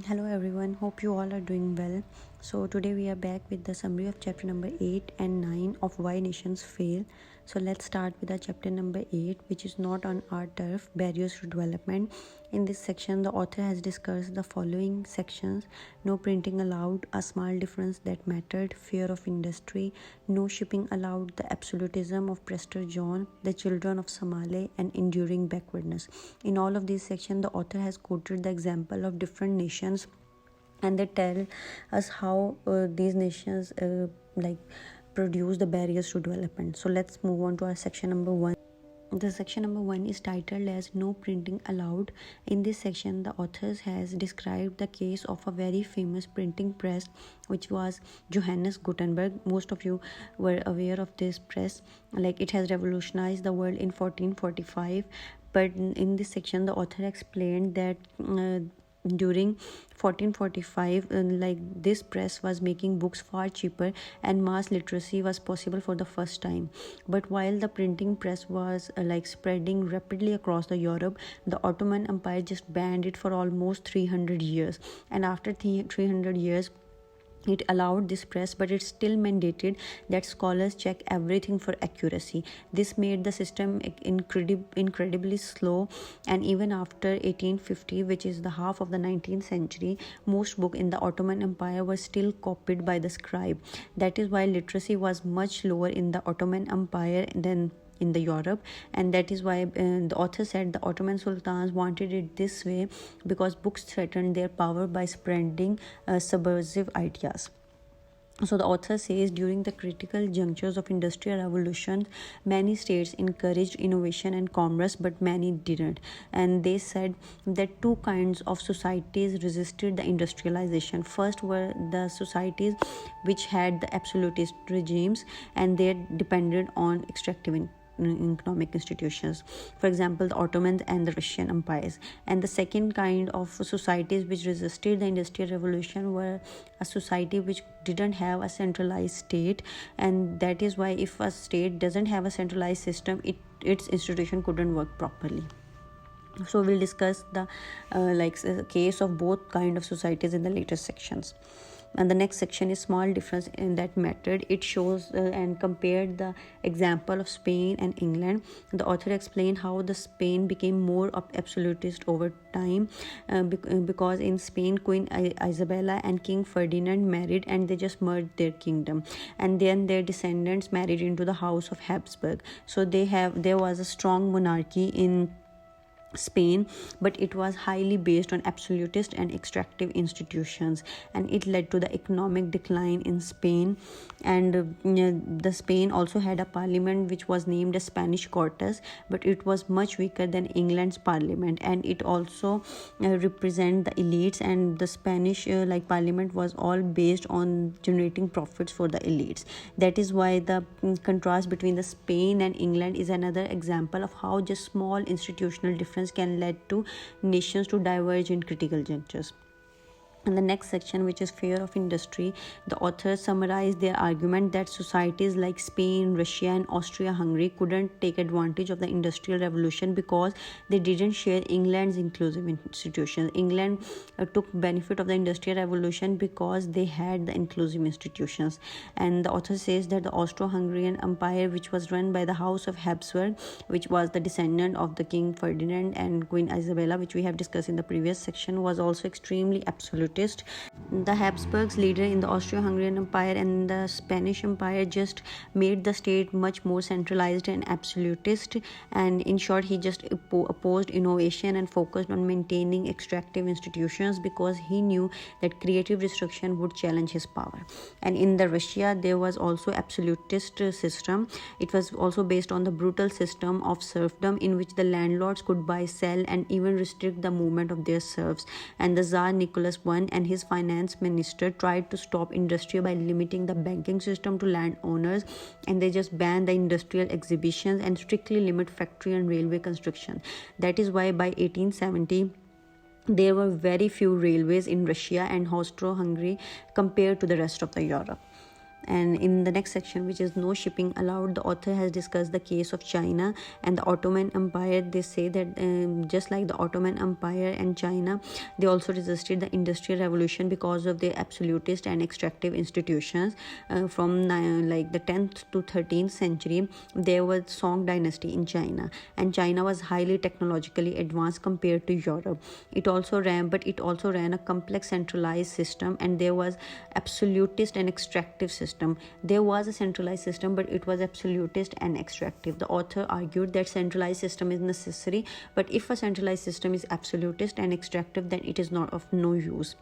Hello everyone, hope you all are doing well. So today we are back with the summary of chapter number 8 and 9 of Why Nations Fail. So let's start with the chapter number 8, which is not on our turf, barriers to development. In this section the author has discussed the following sections: no printing allowed, a small difference that mattered, fear of industry, no shipping allowed, the absolutism of Prester John, the children of Somali, and enduring backwardness. In all of these sections the author has quoted the example of different nations, and they tell us how these nations produce the barriers to development. So let's move on to our section number 1. The section number 1 is titled as No Printing Allowed. In this section the authors has described the case of a very famous printing press, which was Johannes Gutenberg. Most of you were aware of this press, like it has revolutionized the world in 1445. But in this section the author explained that during 1445 this press was making books far cheaper and mass literacy was possible for the first time. But while the printing press was spreading rapidly across the Europe, the Ottoman Empire just banned it for almost 300 years, and after 300 years it allowed this press, but it still mandated that scholars check everything for accuracy. This made the system incredibly slow, and even after 1850, which is the half of the 19th century, most books in the Ottoman Empire were still copied by the scribe. That is why literacy was much lower in the Ottoman Empire than in the Europe, and that is why the author said the Ottoman sultans wanted it this way because books threatened their power by spreading subversive ideas. So the author says during the critical junctures of industrial revolution, many states encouraged innovation and commerce, but many didn't. And they said that two kinds of societies resisted the industrialization. First were the societies which had the absolutist regimes, and they depended on extractive economic institutions, for example the Ottomans and the Russian empires. And the second kind of societies which resisted the industrial revolution were a society which didn't have a centralized state, and that is why if a state doesn't have a centralized system, its institution couldn't work properly. So we'll discuss the case of both kind of societies in the later sections. And the next section is small difference in that mattered. It shows and compared the example of Spain and England. The author explained how the Spain became more absolutist over time because in Spain Queen Isabella and King Ferdinand married, and they just merged their kingdom, and then their descendants married into the house of Habsburg. So there was a strong monarchy in Spain, but it was highly based on absolutist and extractive institutions, and it led to the economic decline in Spain. And the Spain also had a parliament which was named a Spanish Cortes, but it was much weaker than England's parliament, and it also represent the elites, and the Spanish parliament was all based on generating profits for the elites. That is why the contrast between the Spain and England is another example of how just small institutional difference can lead to nations to diverge in critical junctures. In the next section, which is fear of industry, the authors summarize their argument that societies like Spain, Russia, and Austria-Hungary couldn't take advantage of the industrial revolution because they didn't share England's inclusive institutions. England took benefit of the industrial revolution because they had the inclusive institutions. And the author says that the Austro-Hungarian Empire, which was run by the House of Habsburg, which was the descendant of the King Ferdinand and Queen Isabella, which we have discussed in the previous section, was also extremely absolute. The Habsburgs leader in the Austro-Hungarian Empire and the Spanish Empire just made the state much more centralized and absolutist, and in short he just opposed innovation and focused on maintaining extractive institutions because he knew that creative destruction would challenge his power. And in the Russia there was also absolutist system. It was also based on the brutal system of serfdom in which the landlords could buy, sell, and even restrict the movement of their serfs. And the Tsar Nicholas I and his finance minister tried to stop industry by limiting the banking system to landowners, and they just banned the industrial exhibitions and strictly limit factory and railway construction. That is why by 1870 there were very few railways in Russia and Austro-Hungary compared to the rest of the Europe. And in the next section, which is no shipping allowed, the author has discussed the case of China and the Ottoman Empire. They say that just like the Ottoman Empire and China, they also resisted the Industrial Revolution because of their absolutist and extractive institutions. From like the 10th to 13th century, there was Song dynasty in China, and China was highly technologically advanced compared to Europe. It also ran a complex centralized system, and there was absolutist and extractive system. There was a centralized system, but it was absolutist and extractive. The author argued that centralized system is necessary, but if a centralized system is absolutist and extractive, then it is not of no use.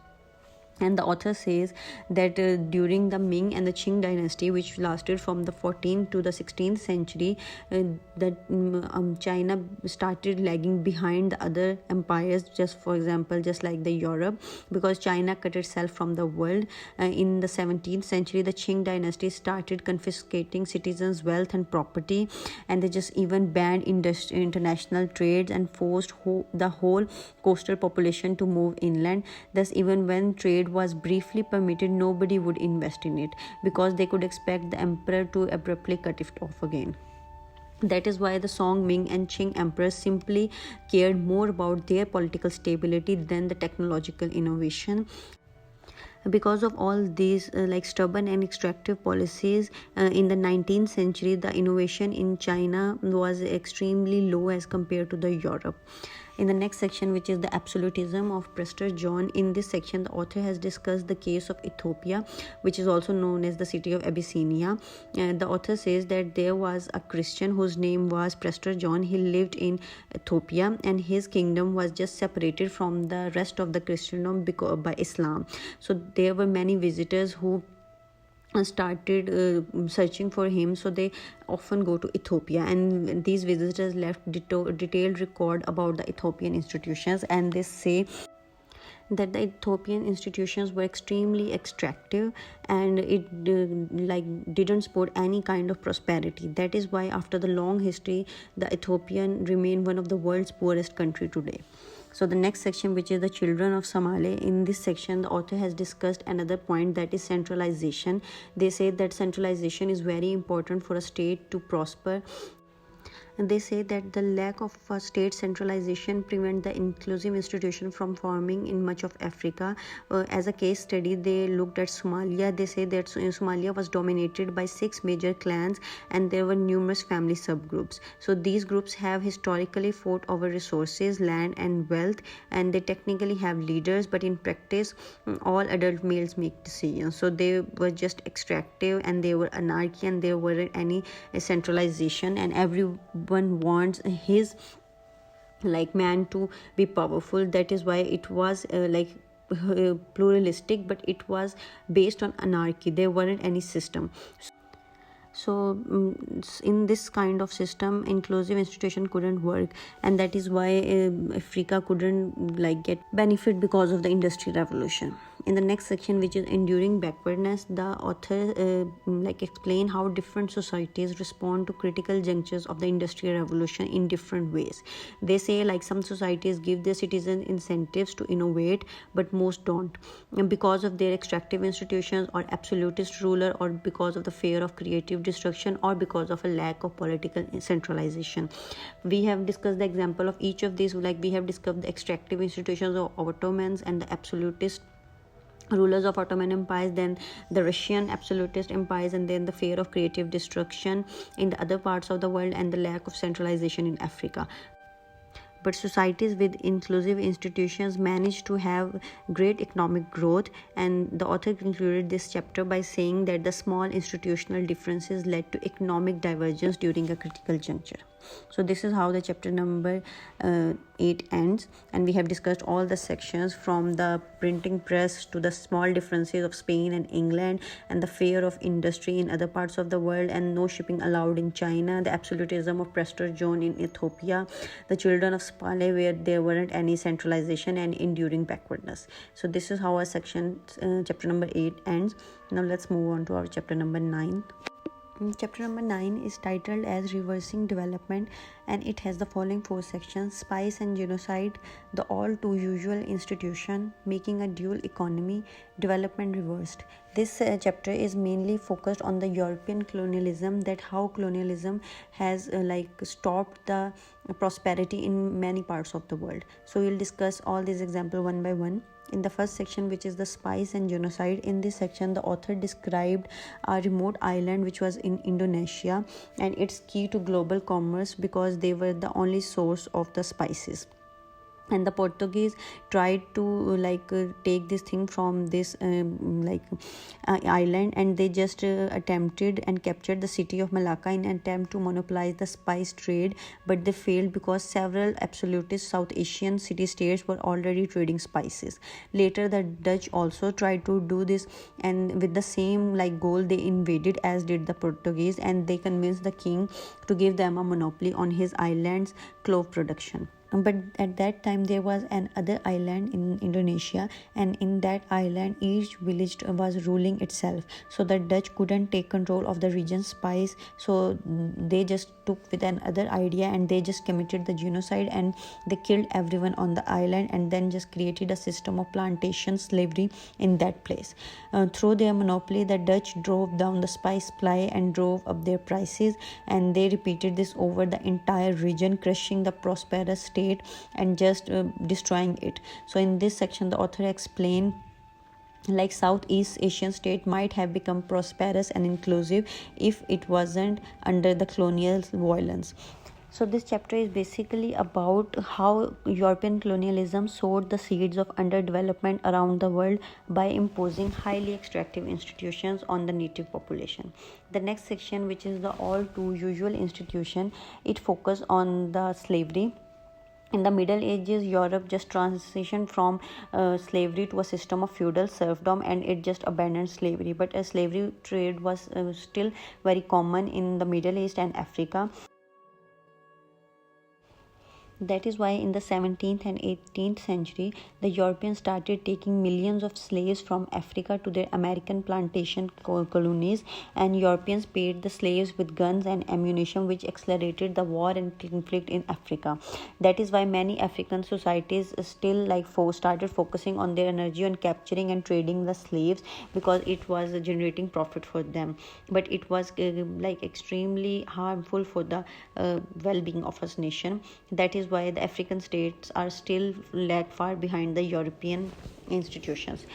And the author says that during the Ming and the Qing dynasty, which lasted from the 14th to the 16th century, China started lagging behind the other empires, just for example, just like the Europe, because China cut itself from the world. In the 17th century, the Qing dynasty started confiscating citizens' wealth and property, and they just even banned international trades and forced the whole coastal population to move inland. Thus, even when trade was briefly permitted, nobody would invest in it because they could expect the emperor to abruptly cut it off again. That is why the Song, Ming, and Qing emperors simply cared more about their political stability than the technological innovation. Because of all these like stubborn and extractive policies, in the 19th century, the innovation in China was extremely low as compared to the Europe. In the next section, which is the absolutism of Prester John, in this section the author has discussed the case of Ethiopia, which is also known as the city of Abyssinia. The author says that there was a Christian whose name was Prester John. He lived in Ethiopia, and his kingdom was just separated from the rest of the Christendom by Islam. So there were many visitors who started searching for him, so they often go to Ethiopia, and these visitors left detailed record about the Ethiopian institutions, and they say that the Ethiopian institutions were extremely extractive, and it didn't support any kind of prosperity. That is why after the long history, the Ethiopian remain one of the world's poorest country today. So the next section, which is the children of Somalia, in this section the author has discussed another point, that is centralization. They say that centralization is very important for a state to prosper. And they say that the lack of state centralization prevent the inclusive institution from forming in much of Africa. As a case study, they looked at Somalia. They say that Somalia was dominated by 6 major clans, and there were numerous family subgroups. So these groups have historically fought over resources, land, and wealth, and they technically have leaders, but in practice, all adult males make decisions. So they were just extractive, and they were anarchy, and there weren't any centralization, and everyone wants his man to be powerful. That is why it was pluralistic, but it was based on anarchy. There weren't any system. So in this kind of system, inclusive institution couldn't work, and that is why Africa couldn't get benefit because of the industrial revolution. In the next section, which is enduring backwardness, the author explain how different societies respond to critical junctures of the industrial revolution in different ways. They say some societies give their citizens incentives to innovate, but most don't, and because of their extractive institutions or absolutist ruler, or because of the fear of creative destruction, or because of a lack of political centralization. We have discussed the example of each of these. We have discussed the extractive institutions of Ottomans and the absolutist rulers of Ottoman empires, then the Russian absolutist empires, and then the fear of creative destruction in the other parts of the world, and the lack of centralization in Africa. But societies with inclusive institutions manage to have great economic growth, and the author concluded this chapter by saying that the small institutional differences led to economic divergence during a critical juncture. So this is how the chapter number 8 ends, and we have discussed all the sections from the printing press to the small differences of Spain and England, and the fear of industry in other parts of the world, and no shipping allowed in China, the absolutism of Prester John in Ethiopia, the children of Spale where there weren't any centralization, and enduring backwardness. So this is how our section chapter number 8 ends. Now let's move on to our chapter number 9. Chapter number 9 is titled as Reversing Development, and it has the following 4 sections: Spice and Genocide, the all too usual institution, Making a Dual Economy, Development Reversed. This chapter is mainly focused on the European colonialism, that how colonialism has stopped the prosperity in many parts of the world. So we'll discuss all these examples one by one. In the first section, which is the spice and genocide, in this section the author described a remote island which was in Indonesia, and it's key to global commerce because they were the only source of the spices. And the Portuguese tried to take this thing from this island, and they just attempted and captured the city of Malacca in an attempt to monopolize the spice trade, but they failed because several absolutist South Asian city-states were already trading spices. Later the Dutch also tried to do this, and with the same goal they invaded as did the Portuguese, and they convinced the king to give them a monopoly on his island's clove production. But at that time there was another island in Indonesia, and in that island each village was ruling itself, so the Dutch couldn't take control of the region's spice, so they just took with another idea and they just committed the genocide, and they killed everyone on the island and then just created a system of plantation slavery in that place. Through their monopoly, the Dutch drove down the spice supply and drove up their prices, and they repeated this over the entire region, crushing the prosperous state and just destroying it. So in this section the author explained Southeast Asian state might have become prosperous and inclusive if it wasn't under the colonial violence. So this chapter is basically about how European colonialism sowed the seeds of underdevelopment around the world by imposing highly extractive institutions on the native population. The next section, which is the all too usual institution, it focuses on the slavery. In the Middle Ages, Europe just transitioned from slavery to a system of feudal serfdom, and it just abandoned slavery. But a slavery trade was still very common in the Middle East and Africa. That is why in the 17th and 18th century, the Europeans started taking millions of slaves from Africa to their American plantation colonies, and Europeans paid the slaves with guns and ammunition, which accelerated the war and conflict in Africa. That is why many African societies still started focusing on their energy on capturing and trading the slaves, because it was generating profit for them. But it was extremely harmful for the well-being of a nation. That is why the African states are still lag far behind the European institutions.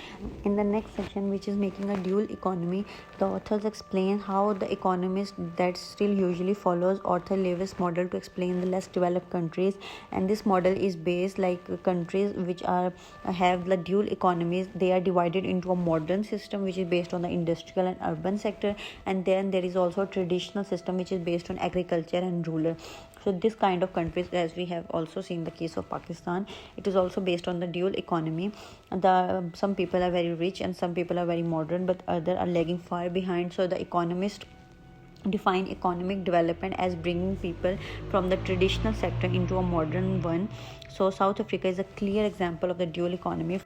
In the next section, which is making a dual economy, the authors explain how the economist that still usually follows Arthur Lewis' model to explain the less developed countries, and this model is based countries which have the dual economies. They are divided into a modern system which is based on the industrial and urban sector, and then there is also a traditional system which is based on agriculture and rural. So this kind of countries, as we have also seen the case of Pakistan, it is also based on the dual economy. Some people are very rich and some people are very modern, but others are lagging far behind. So the economists define economic development as bringing people from the traditional sector into a modern one. So South Africa is a clear example of the dual economy,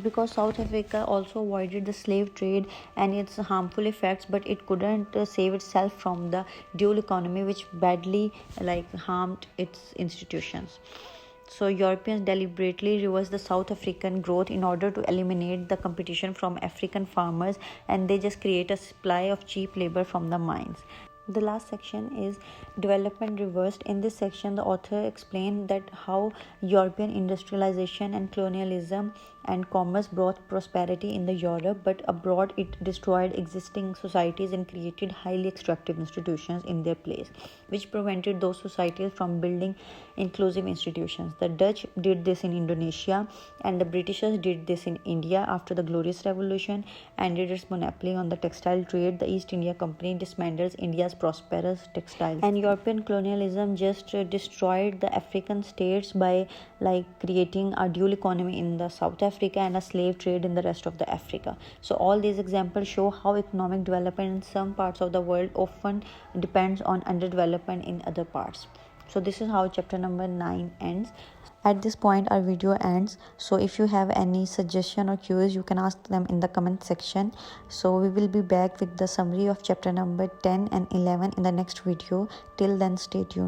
because South Africa also avoided the slave trade and its harmful effects, but it couldn't save itself from the dual economy, which badly harmed its institutions. So Europeans deliberately reversed the South African growth in order to eliminate the competition from African farmers, and they just create a supply of cheap labor from the mines. The last section is development reversed. In this section, the author explained that how European industrialization and colonialism and commerce brought prosperity in the Europe, but abroad it destroyed existing societies and created highly extractive institutions in their place, which prevented those societies from building inclusive institutions. The Dutch did this in Indonesia, and the Britishers did this in India after the Glorious Revolution, ended its monopoly on the textile trade. The East India Company dismantles India's prosperous textiles, and European colonialism just destroyed the African states by creating a dual economy in the South Africa and a slave trade in the rest of the Africa. So all these examples show how economic development in some parts of the world often depends on underdevelopment in other parts. So this is how chapter number 9 ends. At this point our video ends, so if you have any suggestion or queries you can ask them in the comment section. So we will be back with the summary of chapter number 10 and 11 in the next video. Till then, stay tuned.